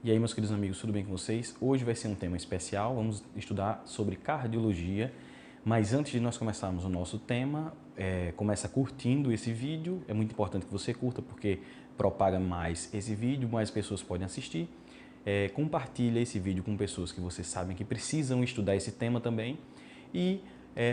E aí, meus queridos amigos, tudo bem com vocês? Hoje vai ser um tema especial, vamos estudar sobre cardiologia, mas antes de nós começarmos o nosso tema, começa curtindo esse vídeo, é muito importante que você curta porque propaga mais esse vídeo, mais pessoas podem assistir. Compartilha esse vídeo com pessoas que vocês sabem que precisam estudar esse tema também e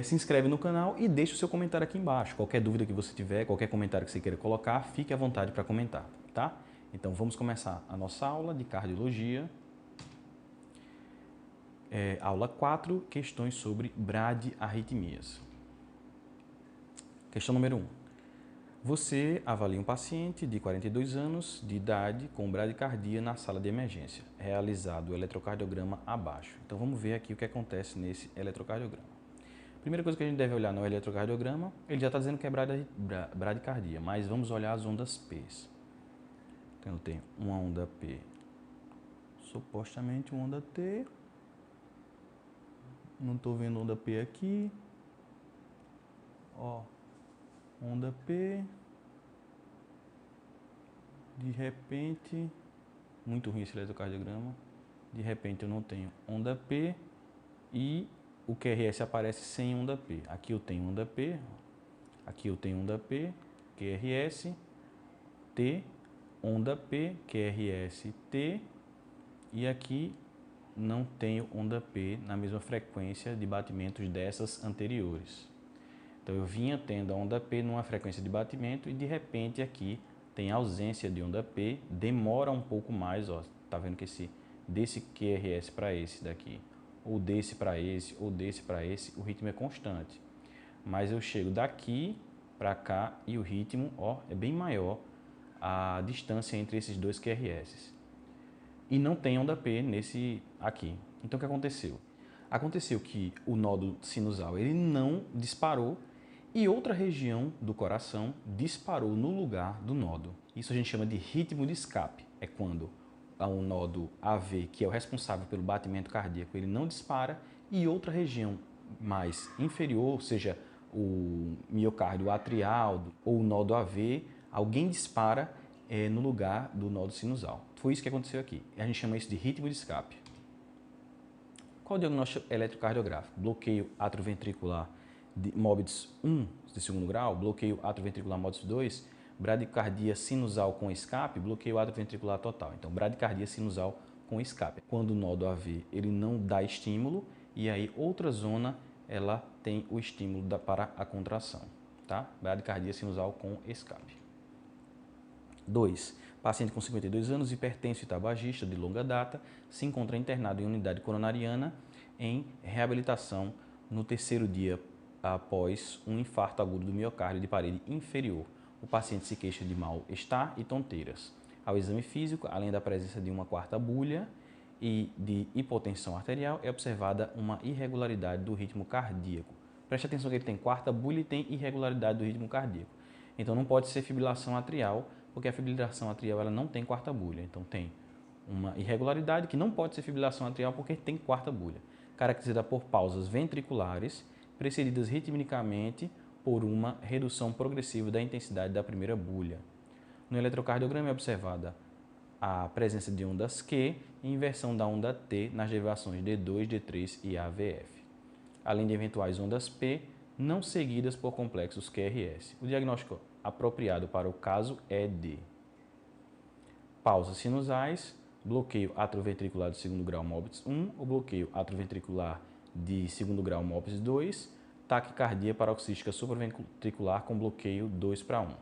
se inscreve no canal e deixa o seu comentário aqui embaixo. Qualquer dúvida que você tiver, qualquer comentário que você queira colocar, fique à vontade para comentar, tá? Então vamos começar a nossa aula de cardiologia. Aula 4, questões sobre bradiarritmias. Questão número 1. Você avalia um paciente de 42 anos de idade com bradicardia na sala de emergência, realizado o eletrocardiograma abaixo. Então vamos ver aqui o que acontece nesse eletrocardiograma. Primeira coisa que a gente deve olhar no eletrocardiograma, ele já está dizendo que é bradicardia, mas vamos olhar as ondas P. Então eu tenho uma onda P, supostamente uma onda T, não estou vendo onda P aqui, ó, onda P, de repente, muito ruim esse eletrocardiograma, de repente eu não tenho onda P e o QRS aparece sem onda P. Aqui eu tenho onda P, aqui eu tenho onda P, QRS, T, onda P, QRS, T, e aqui não tenho onda P na mesma frequência de batimentos dessas anteriores. Então eu vinha tendo a onda P numa frequência de batimento e de repente aqui tem ausência de onda P, demora um pouco mais, ó, tá vendo que desse QRS para esse daqui, ou desse para esse, ou desse para esse, o ritmo é constante. Mas eu chego daqui para cá e o ritmo, ó, é bem maior a distância entre esses dois QRS. E não tem onda P nesse aqui. Então o que aconteceu? Aconteceu que o nódo sinusal ele não disparou e outra região do coração disparou no lugar do nódo. Isso a gente chama de ritmo de escape. É quando há um nódo AV, que é o responsável pelo batimento cardíaco, ele não dispara e outra região mais inferior, ou seja, o miocárdio atrial ou o nódo AV, alguém dispara no lugar do nódo sinusal. Foi isso que aconteceu aqui. A gente chama isso de ritmo de escape. Qual o diagnóstico eletrocardiográfico? Bloqueio atrioventricular de Mobitus 1 de segundo grau, bloqueio atrioventricular Mobitus 2, bradicardia sinusal com escape, bloqueio atrioventricular total. Então, bradicardia sinusal com escape. Quando o nódo AV ele não dá estímulo e aí outra zona ela tem o estímulo para a contração, tá? Bradicardia sinusal com escape. 2. Paciente com 52 anos, hipertenso e tabagista de longa data, se encontra internado em unidade coronariana em reabilitação no terceiro dia após um infarto agudo do miocárdio de parede inferior. O paciente se queixa de mal-estar e tonteiras. Ao exame físico, além da presença de uma quarta bulha e de hipotensão arterial, é observada uma irregularidade do ritmo cardíaco. Preste atenção que ele tem quarta bulha e tem irregularidade do ritmo cardíaco. Então não pode ser fibrilação atrial, porque a fibrilação atrial ela não tem quarta bulha. Então tem uma irregularidade que não pode ser fibrilação atrial porque tem quarta bulha, caracterizada por pausas ventriculares, precedidas ritmicamente por uma redução progressiva da intensidade da primeira bulha. No eletrocardiograma é observada a presença de ondas Q e inversão da onda T nas derivações D2, D3 e AVF, além de eventuais ondas P não seguidas por complexos QRS. O diagnóstico apropriado para o caso é de pausas sinusais, bloqueio atrioventricular de segundo grau Mobitus 1 ou bloqueio atrioventricular de segundo grau Mobitus 2, taquicardia paroxística supraventricular com bloqueio 2:1.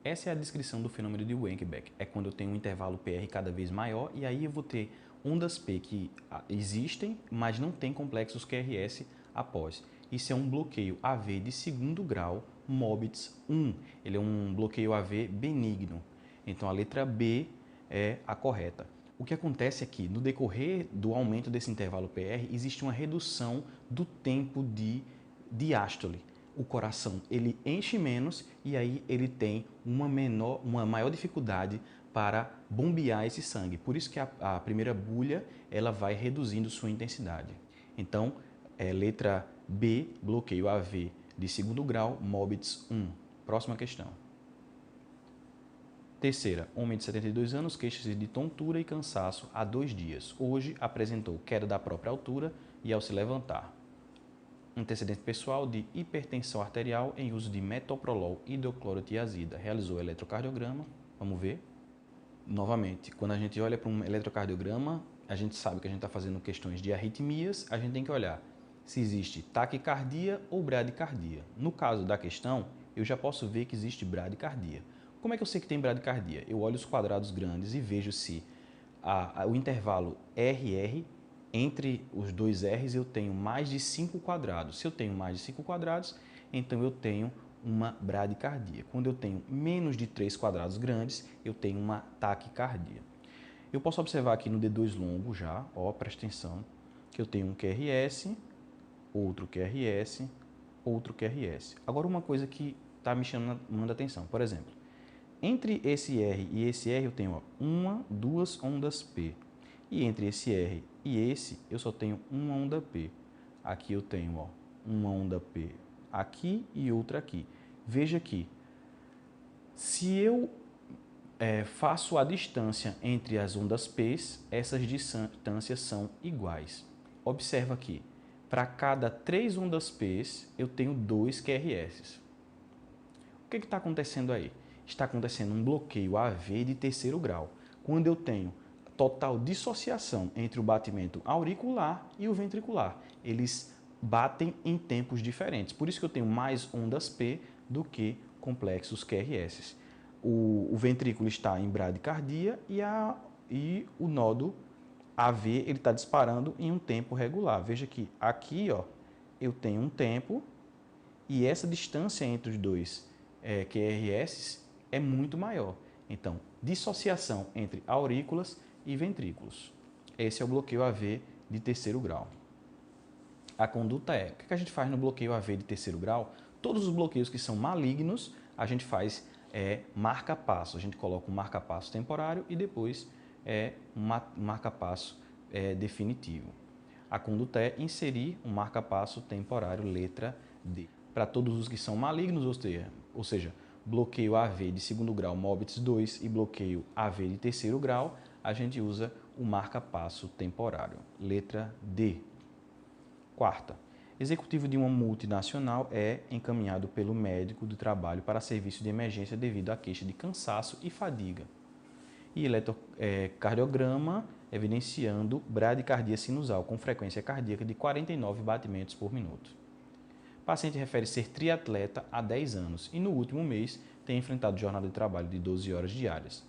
Essa é a descrição do fenômeno de Wenckbeck. É quando eu tenho um intervalo PR cada vez maior e aí eu vou ter ondas P que existem, mas não tem complexos QRS após. Isso é um bloqueio AV de segundo grau Mobitus 1. Ele é um bloqueio AV benigno. Então a letra B é a correta. O que acontece é que no decorrer do aumento desse intervalo PR existe uma redução do tempo de diástole. O coração ele enche menos e aí ele tem uma maior dificuldade para bombear esse sangue. Por isso que a primeira bulha ela vai reduzindo sua intensidade. Então, letra B, bloqueio AV de segundo grau, Mobitus 1. Próxima questão. Terceira, homem de 72 anos queixa-se de tontura e cansaço há 2 dias. Hoje apresentou queda da própria altura e ao se levantar. Antecedente pessoal de hipertensão arterial em uso de metoprolol hidroclorotiazida. Realizou eletrocardiograma. Vamos ver. Novamente, quando a gente olha para um eletrocardiograma, a gente sabe que a gente está fazendo questões de arritmias, a gente tem que olhar se existe taquicardia ou bradicardia. No caso da questão, eu já posso ver que existe bradicardia. Como é que eu sei que tem bradicardia? Eu olho os quadrados grandes e vejo se o intervalo RR, entre os dois R's, eu tenho mais de 5 quadrados. Se eu tenho mais de 5 quadrados, então eu tenho uma bradicardia. Quando eu tenho menos de 3 quadrados grandes, eu tenho uma taquicardia. Eu posso observar aqui no D2 longo já, ó, presta atenção, que eu tenho um QRS, outro QRS, outro QRS. Agora uma coisa que está me chamando a atenção, por exemplo, entre esse R e esse R eu tenho ó, 1, 2 ondas P. E entre esse R e esse eu só tenho uma onda P. Aqui eu tenho ó, uma onda P aqui e outra aqui. Veja que se eu faço a distância entre as ondas P's, essas distâncias são iguais. Observa aqui, para cada 3 ondas P's eu tenho 2 QRS. O que está acontecendo aí? Está acontecendo um bloqueio AV de terceiro grau, quando eu tenho total dissociação entre o batimento auricular e o ventricular. Eles batem em tempos diferentes, por isso que eu tenho mais ondas P do que complexos QRS. O ventrículo está em bradicardia e o nódo AV ele está disparando em um tempo regular. Veja que aqui ó, eu tenho um tempo e essa distância entre os dois QRS é muito maior. Então, dissociação entre aurículas e ventrículos. Esse é o bloqueio AV de terceiro grau. A conduta é, o que a gente faz no bloqueio AV de terceiro grau? Todos os bloqueios que são malignos, a gente faz marca-passo. A gente coloca um marca-passo temporário e depois um marca-passo definitivo. A conduta é inserir um marca-passo temporário, letra D. Para todos os que são malignos, ou seja, bloqueio AV de segundo grau MOBITS 2 e bloqueio AV de terceiro grau, a gente usa o marca-passo temporário, letra D. Quarta, executivo de uma multinacional é encaminhado pelo médico do trabalho para serviço de emergência devido à queixa de cansaço e fadiga. E eletrocardiograma evidenciando bradicardia sinusal com frequência cardíaca de 49 batimentos por minuto. O paciente refere ser triatleta há 10 anos e no último mês tem enfrentado jornada de trabalho de 12 horas diárias.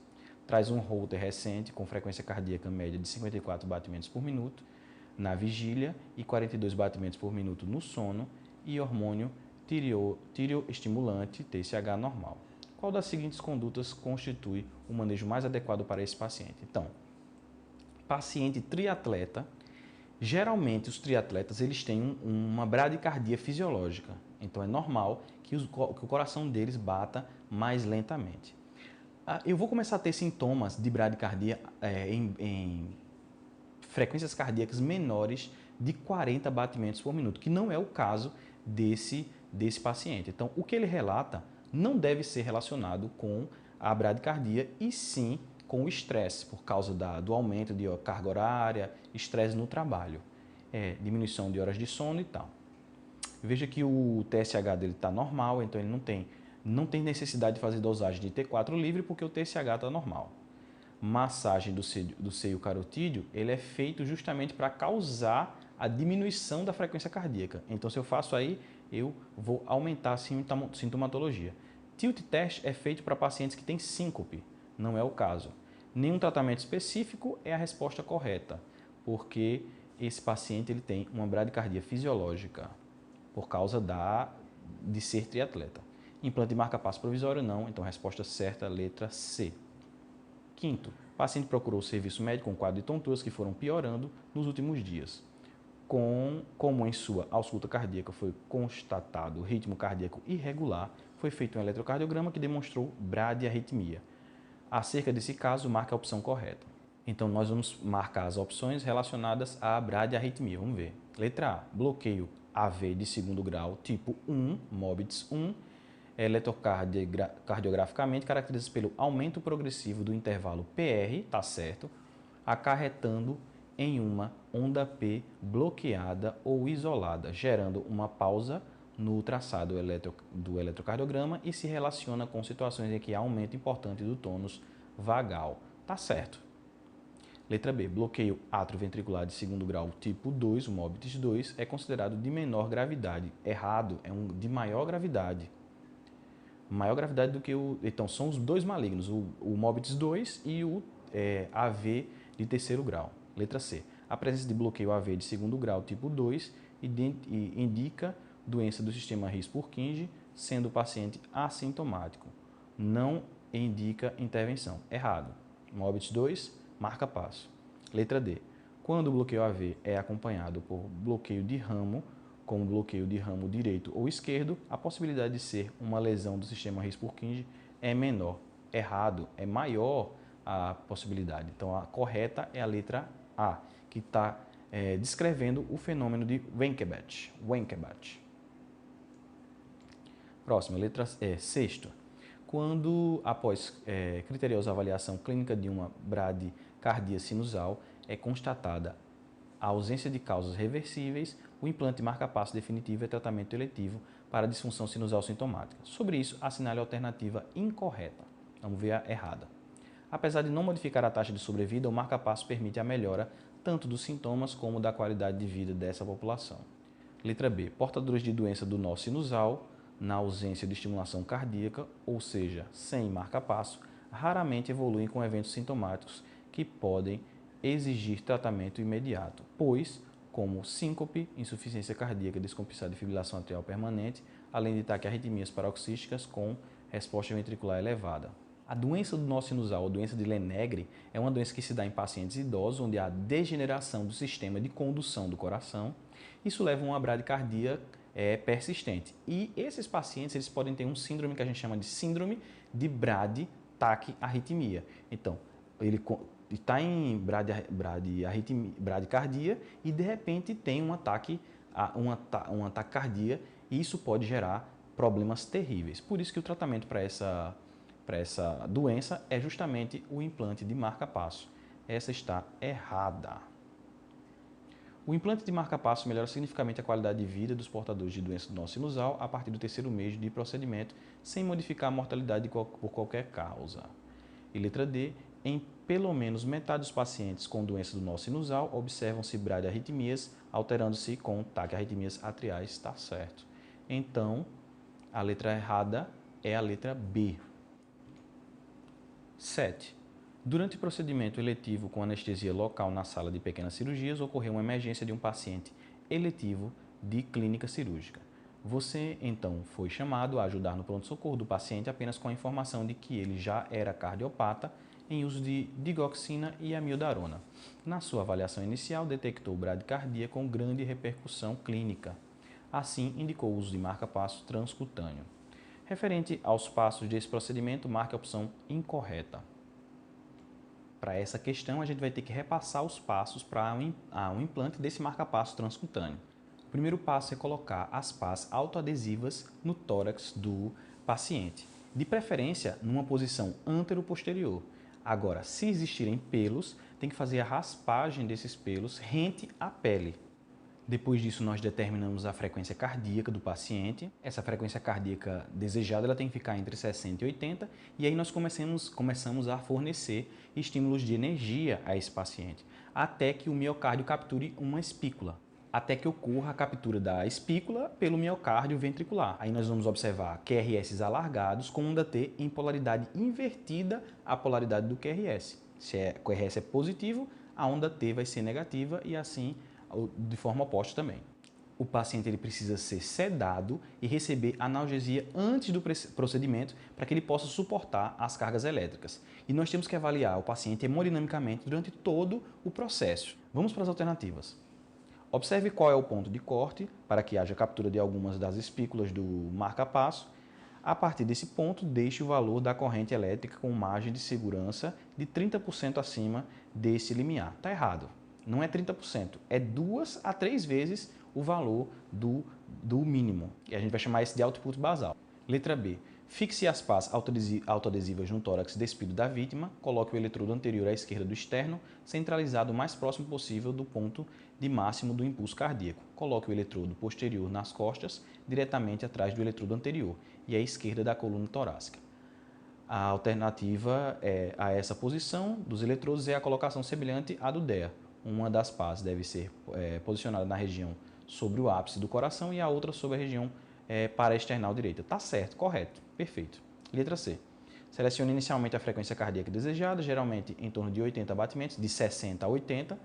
Traz um Holter recente com frequência cardíaca média de 54 batimentos por minuto na vigília e 42 batimentos por minuto no sono e hormônio tireoestimulante TSH normal. Qual das seguintes condutas constitui o manejo mais adequado para esse paciente? Então, paciente triatleta, geralmente os triatletas eles têm uma bradicardia fisiológica, então é normal que o coração deles bata mais lentamente. Eu vou começar a ter sintomas de bradicardia em frequências cardíacas menores de 40 batimentos por minuto, que não é o caso desse paciente. Então, o que ele relata não deve ser relacionado com a bradicardia e sim com o estresse, por causa do aumento de carga horária, estresse no trabalho, diminuição de horas de sono e tal. Veja que o TSH dele está normal, então ele não tem necessidade de fazer dosagem de T4 livre porque o TSH está normal. Massagem do seio carotídeo, ele é feito justamente para causar a diminuição da frequência cardíaca. Então, se eu faço aí, eu vou aumentar a sintomatologia. Tilt test é feito para pacientes que têm síncope, não é o caso. Nenhum tratamento específico é a resposta correta, porque esse paciente ele tem uma bradicardia fisiológica por causa de ser triatleta. Implante de marca-passo provisório não, então a resposta certa, letra C. Quinto, o paciente procurou o serviço médico com quadro de tonturas que foram piorando nos últimos dias. Como em sua ausculta cardíaca foi constatado ritmo cardíaco irregular, foi feito um eletrocardiograma que demonstrou bradiarritmia. Acerca desse caso, marque a opção correta. Então, nós vamos marcar as opções relacionadas à bradiarritmia. Vamos ver. Letra A, bloqueio AV de segundo grau, tipo 1, MOBITS 1, eletrocardiograficamente caracteriza-se pelo aumento progressivo do intervalo PR, tá certo, acarretando em uma onda P bloqueada ou isolada, gerando uma pausa no traçado do eletrocardiograma e se relaciona com situações em que há aumento importante do tônus vagal. Tá certo. Letra B. Bloqueio atrioventricular de segundo grau tipo 2, o MOBITS 2, é considerado de menor gravidade. Errado, é um de maior gravidade. Maior gravidade do que o... Então, são os dois malignos, o MOBITS 2 e o AV de terceiro grau. Letra C. A presença de bloqueio AV de segundo grau tipo 2 indica doença do sistema His-Purkinje, sendo o paciente assintomático. Não indica intervenção. Errado. MOBITS 2, marca passo. Letra D. Quando o bloqueio AV é acompanhado por bloqueio de ramo, como bloqueio de ramo direito ou esquerdo, a possibilidade de ser uma lesão do sistema His-Purkinje é menor. Errado, é maior a possibilidade. Então, a correta é a letra A, que está descrevendo o fenômeno de Wenckebach. Próxima, letra sexto. Quando, após criteriosa avaliação clínica de uma bradicardia sinusal, é constatada a ausência de causas reversíveis, o implante de marca-passo definitivo é tratamento eletivo para disfunção sinusal sintomática. Sobre isso, assinale a alternativa incorreta. Vamos ver a errada. Apesar de não modificar a taxa de sobrevida, o marca-passo permite a melhora tanto dos sintomas como da qualidade de vida dessa população. Letra B. Portadores de doença do nó sinusal, na ausência de estimulação cardíaca, ou seja, sem marca-passo, raramente evoluem com eventos sintomáticos que podem exigir tratamento imediato, pois, como síncope, insuficiência cardíaca descompensada e fibrilação atrial permanente, além de taquiarritmias paroxísticas com resposta ventricular elevada. A doença do nó sinusal ou doença de Lenegre é uma doença que se dá em pacientes idosos, onde há degeneração do sistema de condução do coração. Isso leva a uma bradicardia persistente. E esses pacientes eles podem ter um síndrome que a gente chama de síndrome de bradiarritmia. Então, ele está em bradicardia e de repente tem uma taquicardia e isso pode gerar problemas terríveis. Por isso que o tratamento para essa doença é justamente o implante de marca-passo. Essa está errada. O implante de marca-passo melhora significativamente a qualidade de vida dos portadores de doença do nó sinusal a partir do terceiro mês de procedimento, sem modificar a mortalidade por qualquer causa. E letra D, em pelo menos metade dos pacientes com doença do nó sinusal, observam-se bradiarritmias, alterando-se com taquiarritmias atriais, está certo. Então, a letra errada é a letra B. 7. Durante o procedimento eletivo com anestesia local na sala de pequenas cirurgias, ocorreu uma emergência de um paciente eletivo de clínica cirúrgica. Você, então, foi chamado a ajudar no pronto-socorro do paciente apenas com a informação de que ele já era cardiopata em uso de digoxina e amiodarona. Na sua avaliação inicial, detectou bradicardia com grande repercussão clínica. Assim, indicou o uso de marca-passo transcutâneo. Referente aos passos desse procedimento, marque a opção incorreta. Para essa questão, a gente vai ter que repassar os passos para um implante desse marca-passo transcutâneo. O primeiro passo é colocar as pás autoadesivas no tórax do paciente, de preferência numa posição antero-posterior. Agora, se existirem pelos, tem que fazer a raspagem desses pelos rente à pele. Depois disso, nós determinamos a frequência cardíaca do paciente. Essa frequência cardíaca desejada ela tem que ficar entre 60 e 80 e aí nós começamos a fornecer estímulos de energia a esse paciente, até que o miocárdio capture uma espícula, até que ocorra a captura da espícula pelo miocárdio ventricular. Aí nós vamos observar QRS alargados com onda T em polaridade invertida à polaridade do QRS. Se o QRS é positivo, a onda T vai ser negativa e assim de forma oposta também. O paciente ele precisa ser sedado e receber analgesia antes do procedimento para que ele possa suportar as cargas elétricas. E nós temos que avaliar o paciente hemodinamicamente durante todo o processo. Vamos para as alternativas. Observe qual é o ponto de corte para que haja captura de algumas das espículas do marca-passo. A partir desse ponto, deixe o valor da corrente elétrica com margem de segurança de 30% acima desse limiar. Está errado. Não é 30%, é 2 a 3 vezes o valor do mínimo. E a gente vai chamar isso de output basal. Letra B. Fixe as pás autoadesivas no tórax despido da vítima, coloque o eletrodo anterior à esquerda do externo, centralizado o mais próximo possível do ponto de máximo do impulso cardíaco. Coloque o eletrodo posterior nas costas, diretamente atrás do eletrodo anterior e à esquerda da coluna torácica. A alternativa a essa posição dos eletrodos é a colocação semelhante à do DEA. Uma das pás deve ser posicionada na região sobre o ápice do coração e a outra sobre a região paraesternal direita. Tá certo, correto, perfeito. Letra C. Selecione inicialmente a frequência cardíaca desejada, geralmente em torno de 80 batimentos, de 60 a 80,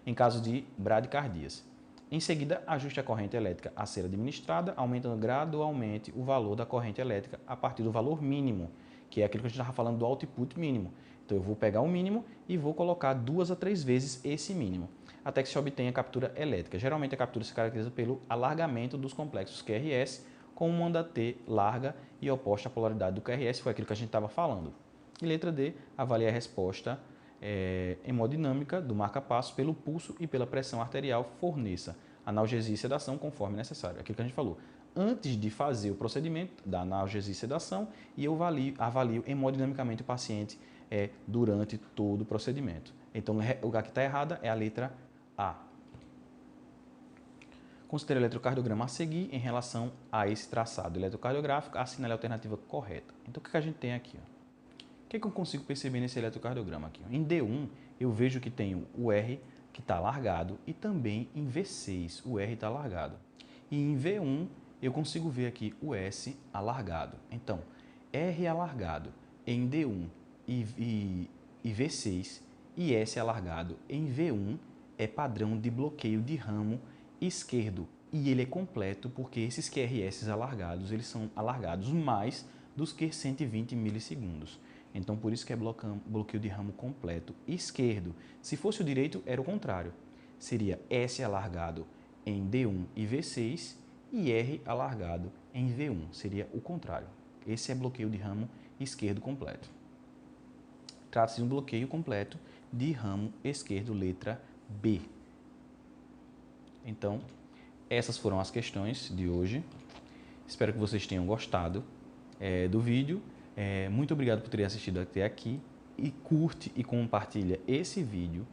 em caso de bradicardias. Em seguida, ajuste a corrente elétrica a ser administrada, aumentando gradualmente o valor da corrente elétrica a partir do valor mínimo, que é aquilo que a gente estava falando do output mínimo. Então, eu vou pegar o mínimo e vou colocar 2 a 3 vezes esse mínimo, até que se obtenha a captura elétrica. Geralmente, a captura se caracteriza pelo alargamento dos complexos QRS com uma onda T larga e oposta à polaridade do QRS, foi aquilo que a gente estava falando. E letra D, avalie a resposta hemodinâmica do marca-passo pelo pulso e pela pressão arterial, forneça analgesia e sedação conforme necessário. Aquilo que a gente falou. Antes de fazer o procedimento da analgesia e sedação, e eu avalio hemodinamicamente o paciente durante todo o procedimento. Então, o que está errada é a letra A. Considere o eletrocardiograma a seguir em relação a esse traçado eletrocardiográfico, assinale a alternativa correta. Então, o que a gente tem aqui? O que eu consigo perceber nesse eletrocardiograma aqui? Em D1, eu vejo que tem o R que está largado e também em V6 o R está largado. E em V1, eu consigo ver aqui o S alargado. Então, R alargado em D1 e V6 e S alargado em V1 é padrão de bloqueio de ramo esquerdo. E ele é completo porque esses QRS alargados, eles são alargados mais dos que 120 milissegundos. Então, por isso que é bloqueio de ramo completo esquerdo. Se fosse o direito, era o contrário. Seria S alargado em D1 e V6 e R alargado em V1. Seria o contrário. Esse é bloqueio de ramo esquerdo completo. Trata-se de um bloqueio completo de ramo esquerdo, letra B. Então, essas foram as questões de hoje. Espero que vocês tenham gostado do vídeo. Muito obrigado por terem assistido até aqui. E curte e compartilha esse vídeo.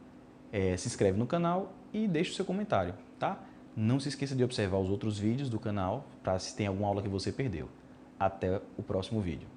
Se inscreve no canal e deixa o seu comentário, tá? Não se esqueça de observar os outros vídeos do canal para se tem alguma aula que você perdeu. Até o próximo vídeo.